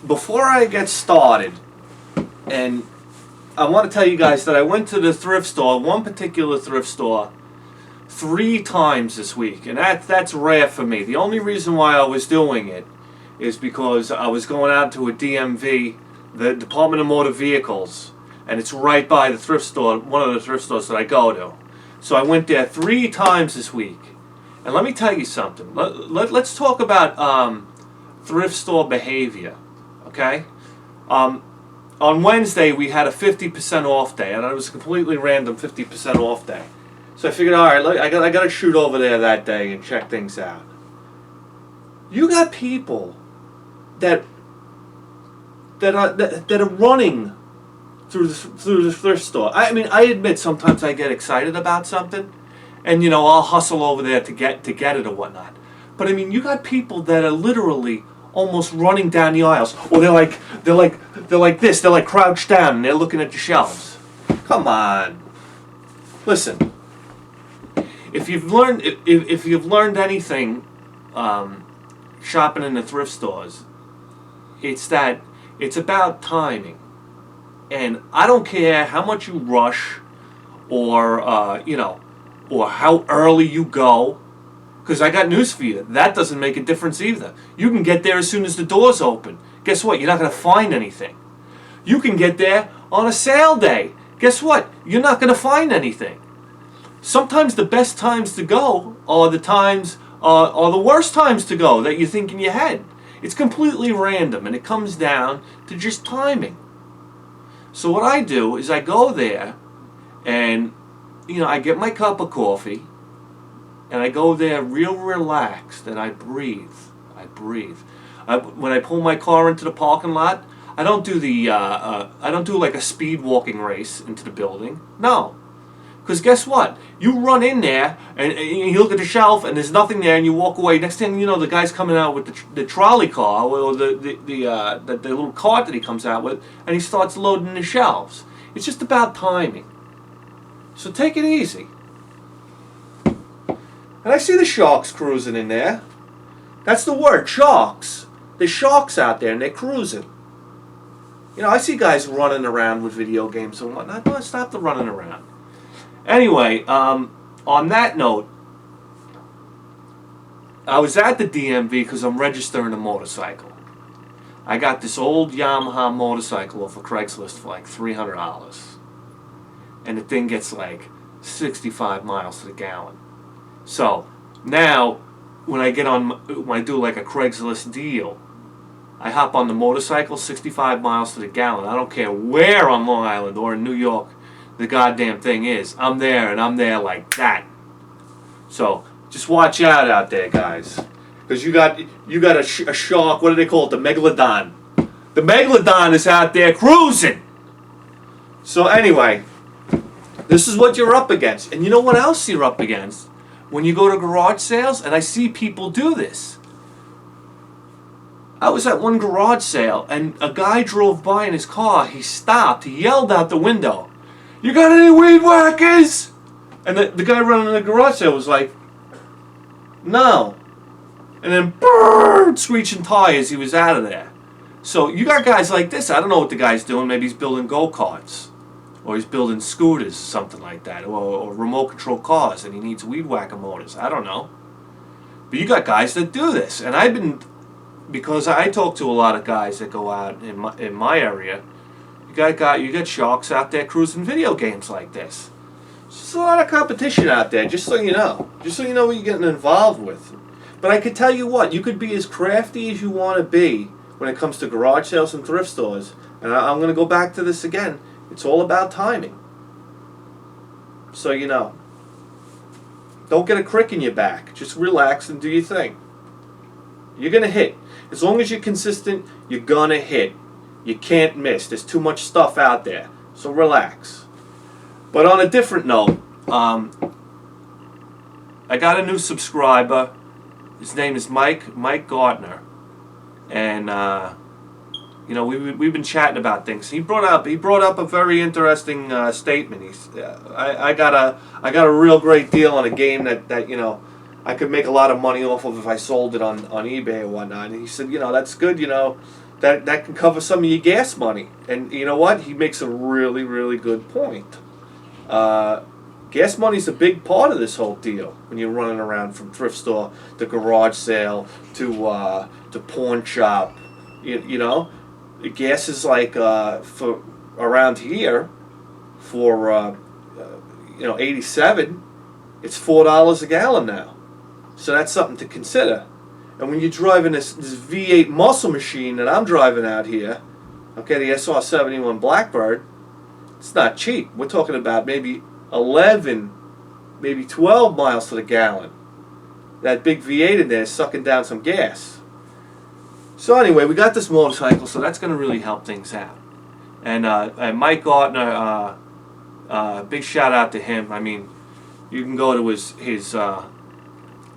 before I get started, and I want to tell you guys that I went to the thrift store, one particular thrift store, 3 times this week, and that's rare for me. The only reason why I was doing it is because I was going out to a DMV, the Department of Motor Vehicles, and it's right by the thrift store, one of the thrift stores that I go to. So I went there 3 times this week. And let me tell you something. Let's talk about thrift store behavior, okay? On Wednesday, we had a 50% off day, and it was a completely random 50% off day. So I figured, all right, I got to shoot over there that day and check things out. You got people that are running through the thrift store. I mean, I admit sometimes I get excited about something, and I'll hustle over there to get it or whatnot. But I mean, you got people that are literally almost running down the aisles, or they're like this. They're like crouched down and they're looking at the shelves. Come on, listen. If you've learned anything, shopping in the thrift stores, it's that it's about timing. And I don't care how much you rush, or or how early you go, because I got news for you. That doesn't make a difference either. You can get there as soon as the doors open. Guess what? You're not going to find anything. You can get there on a sale day. Guess what? You're not going to find anything. Sometimes the best times to go are the worst times to go that you think in your head. It's completely random, and it comes down to just timing. So what I do is I go there, and I get my cup of coffee, and I go there real relaxed, and I breathe. When I pull my car into the parking lot, I don't do like a speed walking race into the building. No. Because guess what? You run in there and you look at the shelf and there's nothing there, and you walk away. Next thing you know, the guy's coming out with the trolley car, or the little cart that he comes out with, and he starts loading the shelves. It's just about timing. So take it easy. And I see the sharks cruising in there. That's the word, sharks. There's sharks out there and they're cruising. I see guys running around with video games and whatnot. No, stop the running around. Anyway, on that note, I was at the DMV because I'm registering a motorcycle. I got this old Yamaha motorcycle off of Craigslist for like $300. And the thing gets like 65 miles to the gallon. So now, when I do like a Craigslist deal, I hop on the motorcycle 65 miles to the gallon. I don't care where on Long Island or in New York the goddamn thing is. I'm there like that. So just watch out there, guys, because you got a shark. What do they call it? The megalodon. The megalodon is out there cruising. So anyway, this is what you're up against. And you know what else you're up against? When you go to garage sales, and I see people do this. I was at one garage sale, and a guy drove by in his car. He stopped. He yelled out the window, "You got any weed whackers?" And the guy running the garage sale was like, "No." And then, brrr, screeching tires, he was out of there. So you got guys like this. I don't know what the guy's doing. Maybe he's building go-karts, or he's building scooters, something like that, or remote control cars, and he needs weed whacker motors. I don't know. But you got guys that do this, and because I talk to a lot of guys that go out in my area. You got sharks out there cruising video games like this. There's a lot of competition out there, just so you know. Just so you know what you're getting involved with. But I can tell you what, you could be as crafty as you want to be when it comes to garage sales and thrift stores. And I'm going to go back to this again. It's all about timing. So you know. Don't get a crick in your back. Just relax and do your thing. You're going to hit. As long as you're consistent, you're going to hit. You can't miss. There's too much stuff out there. So relax. But on a different note, I got a new subscriber. His name is Mike Gardner. And we've been chatting about things. He brought up a very interesting statement. I got a real great deal on a game that I could make a lot of money off of if I sold it on eBay or whatnot. And he said, that's good, that can cover some of your gas money. And you know what? He makes a really, really good point. Gas money's a big part of this whole deal when you're running around from thrift store to garage sale to pawn shop. You know, gas is like for around here for 87, it's $4 a gallon now. So that's something to consider. And when you're driving this V8 muscle machine that I'm driving out here, okay, the SR71 Blackbird, it's not cheap. We're talking about maybe 11, maybe 12 miles to the gallon. That big V8 in there is sucking down some gas. So anyway, we got this motorcycle, so that's going to really help things out. And Mike Gardner, big shout out to him. I mean, you can go to his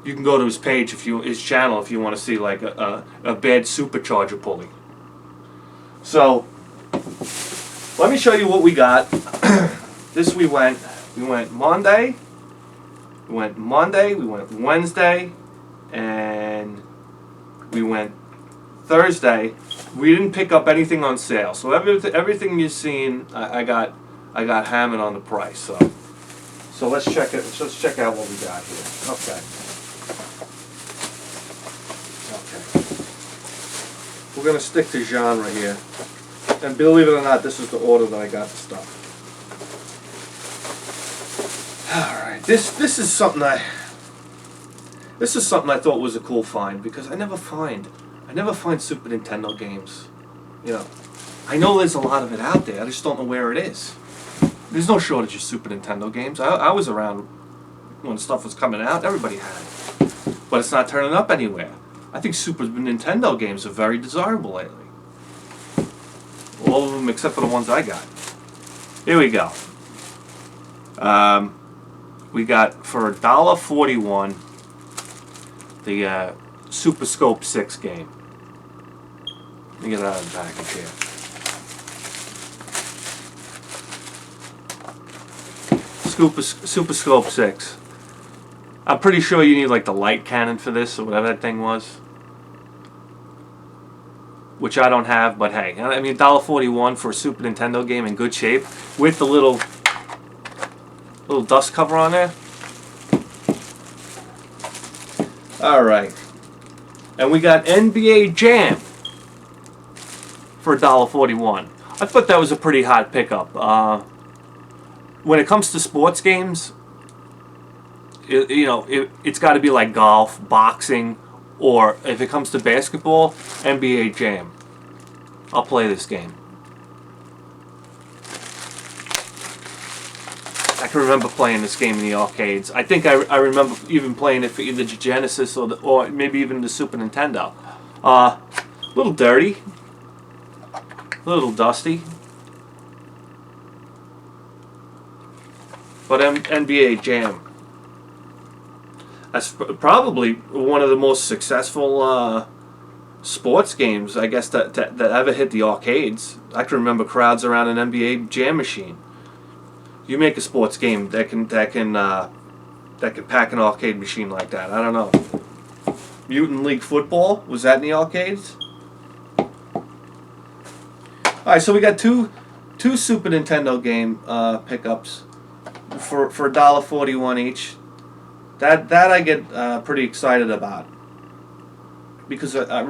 you can go to his page his channel if you want to see like a bad supercharger pulley. So let me show you what we got. We went Monday, we went Wednesday, and we went Thursday. We didn't pick up anything on sale, so everything you've seen, I got hammered on the price. So let's check it. Let's check out what we got here. Okay. We're gonna stick to genre here, and believe it or not, this is the order that I got the stuff. All right. This is something I thought was a cool find, because I never find Super Nintendo games. You know, I know there's a lot of it out there. I just don't know where it is. There's no shortage of Super Nintendo games. I was around when stuff was coming out. Everybody had it. But it's not turning up anywhere. I think Super Nintendo games are very desirable lately. All of them except for the ones I got. Here we go. We got for $1.41 the Super Scope 6 game. Let me get it out of the package here. Super Scope 6. I'm pretty sure you need like the light cannon for this, or whatever that thing was. Which I don't have, but hey, I mean $1.41 for a Super Nintendo game in good shape with the little dust cover on there. All right, and we got NBA Jam for $1.41. I thought that was a pretty hot pickup. When it comes to sports games, it's got to be like golf, boxing, or if it comes to basketball, NBA Jam. I'll play this game. I can remember playing this game in the arcades. I think I remember even playing it for either the Genesis or maybe even the Super Nintendo. A little dirty, a little dusty. But NBA Jam. That's probably one of the most successful sports games, I guess, that ever hit the arcades. I can remember crowds around an NBA Jam machine. You make a sports game that can pack an arcade machine like that. I don't know. Mutant League Football, was that in the arcades? All right, so we got two Super Nintendo game pickups for $1.41 each. That I get pretty excited about, because I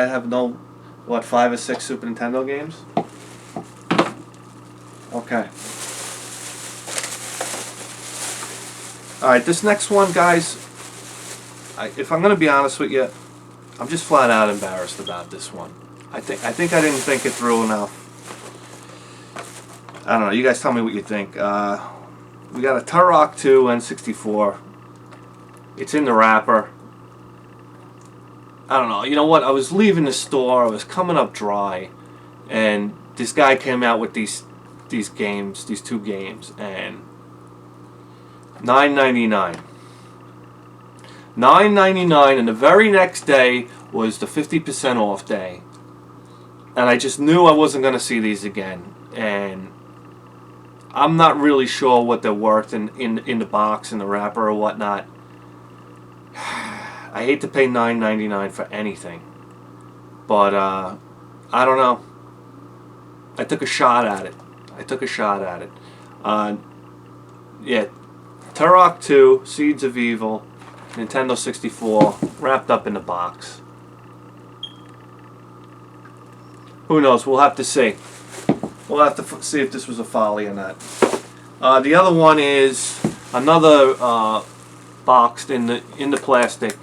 have 5 or 6 Super Nintendo games. Okay. All right, this next one, guys. If I'm gonna be honest with you, I'm just flat out embarrassed about this one. I think I didn't think it through enough. I don't know. You guys tell me what you think. We got a Turok 2 N64. It's in the wrapper. I don't know. You know what? I was leaving the store. I was coming up dry, and this guy came out with these games, these 2 games, and $9.99. $9.99, and the very next day was the 50% off day, and I just knew I wasn't going to see these again. And I'm not really sure what they're worth in the box, in the wrapper, or whatnot. I hate to pay $9.99 for anything, but I don't know. I took a shot at it. Yeah, Turok 2, Seeds of Evil, Nintendo 64, wrapped up in the box. Who knows? We'll have to see. We'll have to see if this was a folly or not. The other one is another boxed in the plastic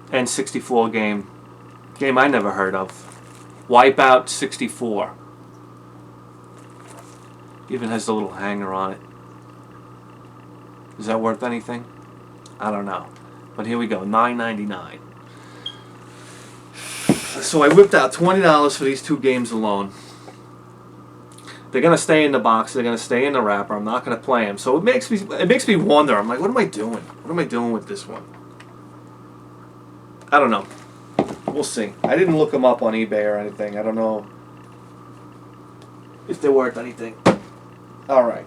N64 game I never heard of. Wipeout 64. Even has a little hanger on it. Is that worth anything? I don't know. But here we go, $9.99. So I whipped out $20 for these two games alone. They're gonna stay in the box. They're gonna stay in the wrapper. I'm not gonna play them. So it makes me wonder. I'm like, what am I doing? What am I doing with this one? I don't know. We'll see. I didn't look them up on eBay or anything. I don't know if they're worth anything. All right.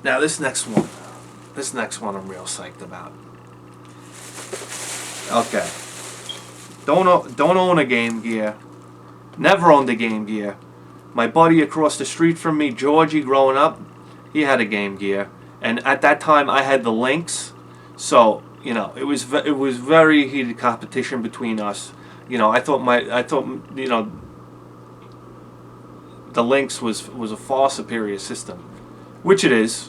Now this next one I'm real psyched about. Okay. Don't own a Game Gear. Never owned a Game Gear. My buddy across the street from me, Georgie, growing up, he had a Game Gear, and at that time I had the Lynx, so you know it was very heated competition between us. You know, I thought you know the Lynx was a far superior system, which it is,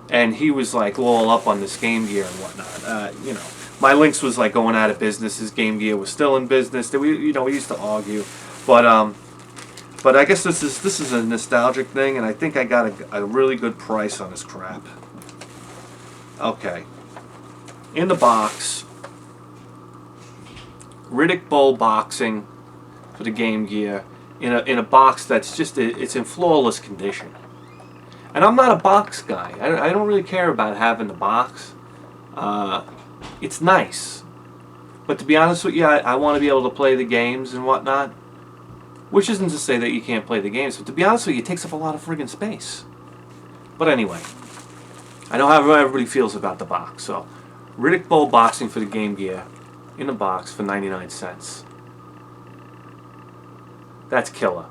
and he was like all up on this Game Gear and whatnot. You know, my Lynx was like going out of business. His Game Gear was still in business. We used to argue, but I guess this is a nostalgic thing, and I think I got a really good price on this crap. Okay, in the box, Riddick Bowl boxing for the Game Gear in a box that's just it's in flawless condition. And I'm not a box guy. I don't really care about having the box. It's nice, but to be honest with you, I want to be able to play the games and whatnot. Which isn't to say that you can't play the games, but to be honest with you, it takes up a lot of friggin' space. But anyway, I know how everybody feels about the box. So, Riddick Bowl boxing for the Game Gear in a box for 99 cents. That's killer.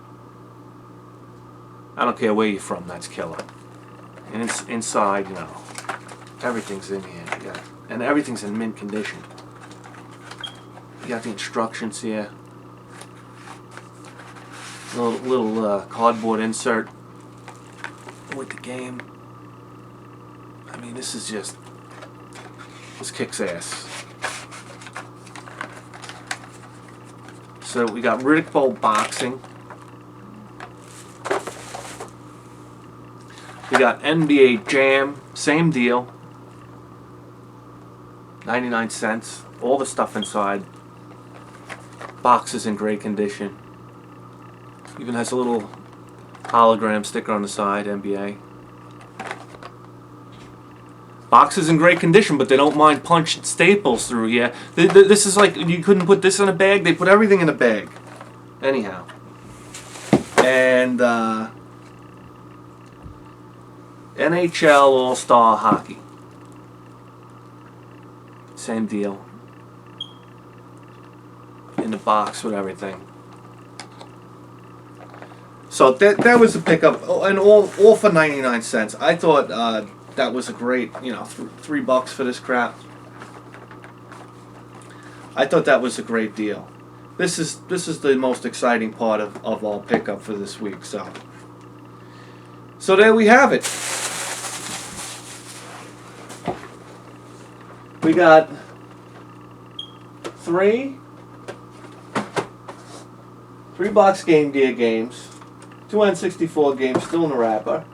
I don't care where you're from, that's killer. And it's inside, you know, everything's in here. And everything's in mint condition. You got the instructions here. Little cardboard insert with the game. I mean, this kicks ass. So we got Riddick Bowl boxing. We got NBA Jam, same deal. 99 cents. All the stuff inside. Box is in great condition. Even has a little hologram sticker on the side, NBA. Box is in great condition, but they don't mind punching staples through here. This is like, you couldn't put this in a bag. They put everything in a bag. Anyhow. And NHL All-Star Hockey. Same deal. In the box with everything. So that was a pickup, and all for 99 cents. I thought that was a great, you know, $3 for this crap. I thought that was a great deal. This is the most exciting part of all pickup for this week. So there we have it. We got three box Game Gear games. 2 N64 games still in the wrapper,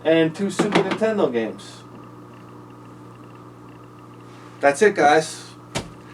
and 2 Super Nintendo games. That's it, guys.